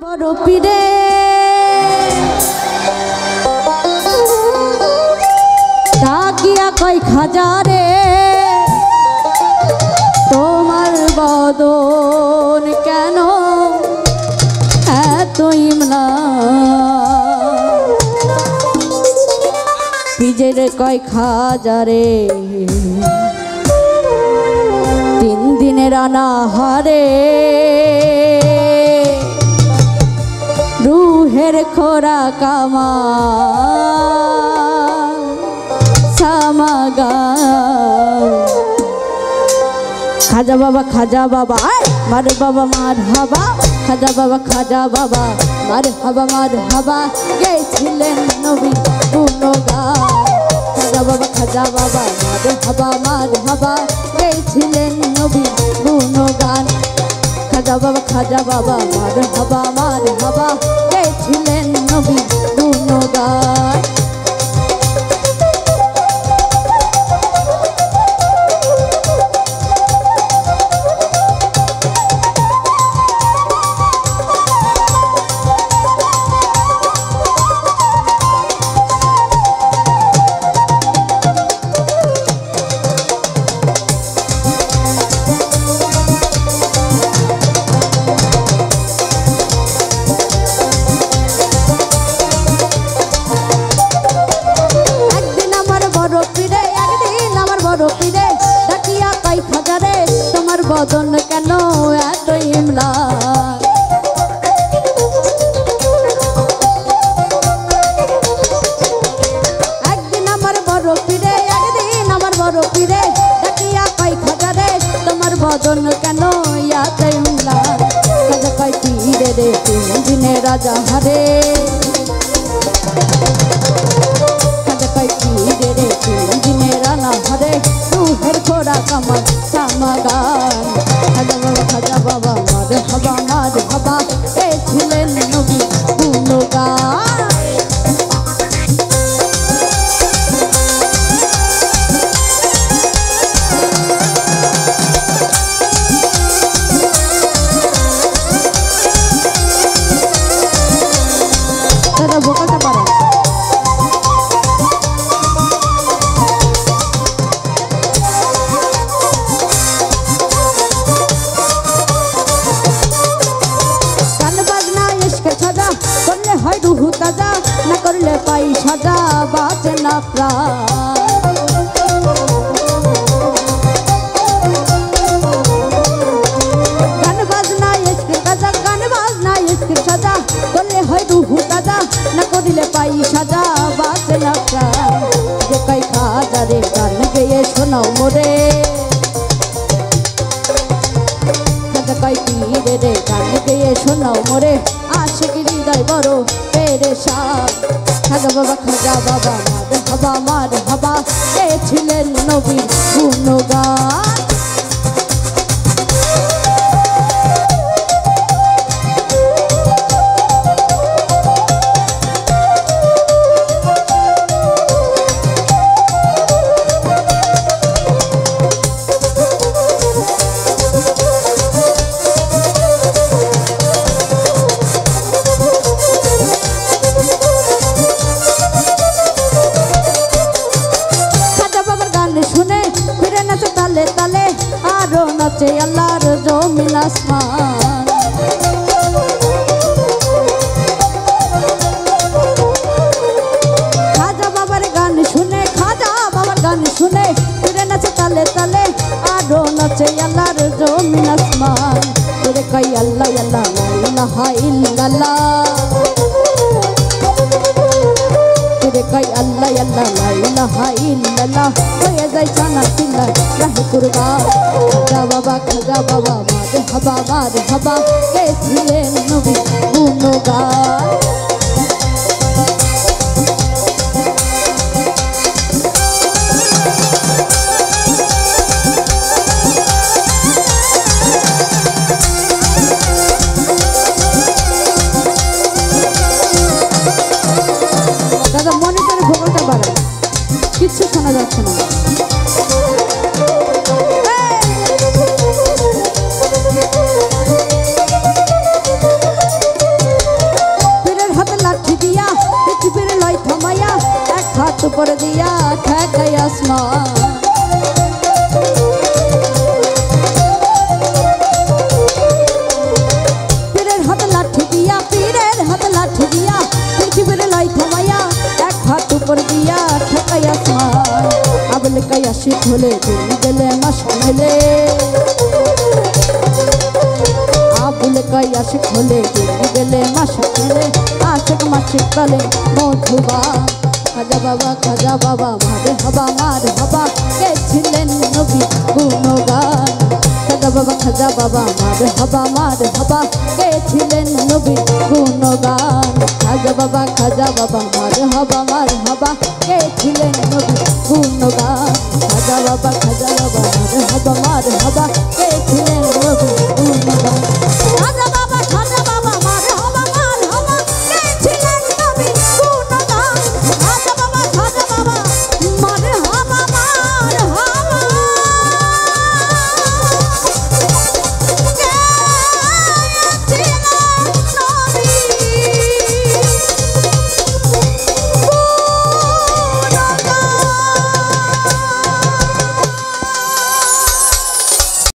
বরপিরে ডাকিয়া কই খাজারে তোমার বদন কেন এত ইমলা পিজের কয় খাজারে তিন দিনের অনাহারে রুহের খোরা কামা সামাগা খাজা বাবা মার বাবা মার হাবা খাজা বাবা মার হাবা গেছিলেন নবী গুণগান খাজা বাবা মার হাবা গেছিলেন নবী গুণগান খাজা বাবা মার হাবা গেছিলেন নবী গুণগান বদন কেন এত ইমলা একদিন আমার বড় পীরে ডাকিয়া কই খাজারে তোমার বদন কেন এত ইমলা খাজা কই পীরে রে তিন দিনে রাজা হারে খাজা কই পীরে রে তিন দিনে রানা হারে রুহের খোরা কামার সামাগান খাজা বাবা মার হাবা এছিলেন নবী গুণগান দাদা বোকাতে পারে হয় রুহু তাজা না করলে পাই সাজা বাঁচে না প্রাণ গান বাজনা ইশক সাজা করলে হয় রুহু তাজা না করলে পাই সাজা বাঁচে না প্রাণ যে কই খাজারে গান গেয়ে শোনাও মোরে খাজা কই পীরে রে গান গেয়ে শোনাও মোরে আশিক হৃদয় বড় পেরেশান খাজা বাবা মার হাবা গেছিলেন নবীর গুণগান তালে আরো নাচে আল্লাহর জমিন আসমান খাজা বাবার গান শুনে ফিরে নাচে তালে তালে আরো নাচে আল্লাহর জমিন আসমান তোরে কই আল্লাহ লা ইলাহা ইল্লাল্লাহ কই আল্লাহ লা ইলাহা ইল্লাল্লাহ হয়ে যায় জানা তিল্লা রাহে কুরবান খাজা বাবা মার হাবা গেছিলেন নবী গুণগান দাদা মনিটরে ভোকালটা বাড়ায় কিচ্ছু শোনা যাচ্ছে না আসমান। পীরের হাতে লাঠি দিয়া, পীরের হাতে লাঠি দিয়া, পৃথিবীর লাই থামাইয়া এক হাত উপর দিয়া ঠকাই আসমান। আবুল কায়াসিক হলে দিন গেলে মাস মেলে, আবুল কায়াসিক হলে দিন গেলে মাস মেলে, আশেক মাসিক বলে মধুবা। খাজা বাবা, খাজা বাবা, মারে হবা, মারে হবা, কে ছিলেন নবী গুণগান। খাজা বাবা, খাজা বাবা, মারে হবা, মারে হবা, কে ছিলেন নবী গুণগান। খাজা বাবা, খাজা বাবা, মারে হবা, মারে হবা, কে ছিলেন নবী গুণগান। খাজা বাবা, খাজা বাবা, মারে হবা, মারে হবা, কে ছিলেন নবী গুণগান।